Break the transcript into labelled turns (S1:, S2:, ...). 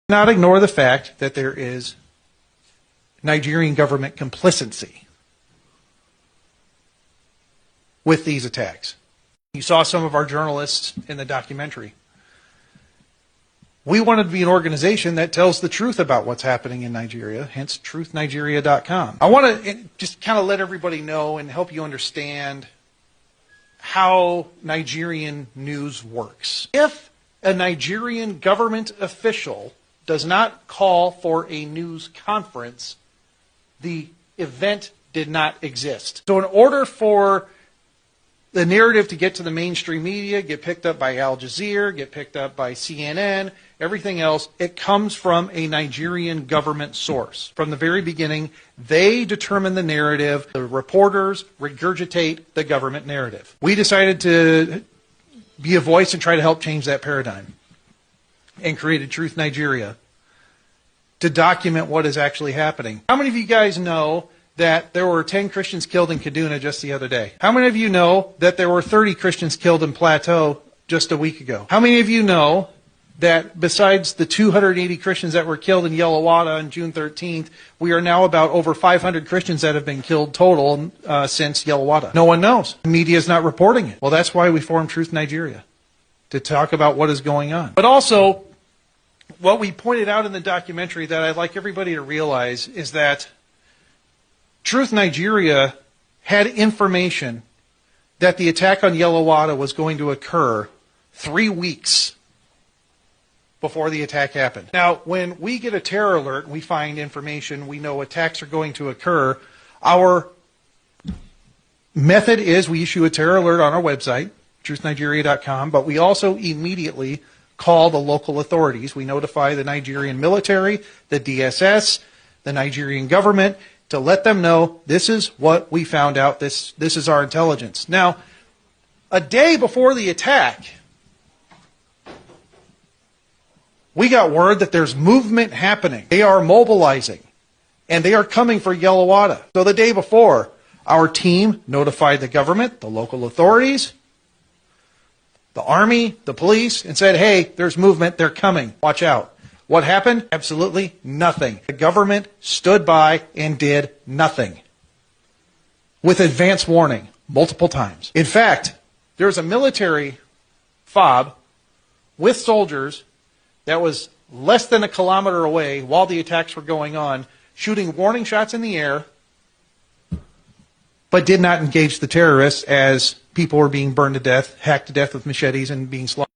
S1: Not ignore the fact that there is Nigerian government complicity with these attacks. You saw some of our journalists in the documentary. We wanted to be an organization that tells the truth about what's happening in Nigeria, hence truthnigeria.com. I want to just kind of let everybody know and help you understand how Nigerian news works. If a Nigerian government official does not call for a news conference, the event did not exist. So in order for the narrative to get to the mainstream media, get picked up by Al Jazeera, get picked up by CNN, everything else, it comes from a Nigerian government source. From the very beginning, they determine the narrative. The reporters regurgitate the government narrative. We decided to be a voice and try to help change that paradigm and created Truth Nigeria to document what is actually happening. How many of you guys know that there were 10 Christians killed in Kaduna just the other day? How many of you know that there were 30 Christians killed in Plateau just a week ago? How many of you know that besides the 280 Christians that were killed in Yellowwater on June 13th, we are now about over 500 Christians that have been killed total since Yellowwater? No one knows. The media is not reporting it. Well, that's why we formed Truth Nigeria, to talk about what is going on. But also, what we pointed out in the documentary that I'd like everybody to realize is that Truth Nigeria had information that the attack on Yellowwater was going to occur 3 weeks before the attack happened. Now, when we get a terror alert, we find information, we know attacks are going to occur, our method is we issue a terror alert on our website, truthnigeria.com, but we also immediately call the local authorities. We notify the Nigerian military, the DSS, the Nigerian government, to let them know this is what we found out, this is our intelligence. Now, a day before the attack, we got word that there's movement happening. They are mobilizing, and they are coming for Yellowwater. So the day before, our team notified the government, the local authorities, the army, the police, and said, hey, there's movement, they're coming, watch out. What happened? Absolutely nothing. The government stood by and did nothing with advance warning multiple times. In fact, there's a military fob with soldiers that was less than a kilometer away while the attacks were going on, shooting warning shots in the air, but did not engage the terrorists as people were being burned to death, hacked to death with machetes, and being slaughtered.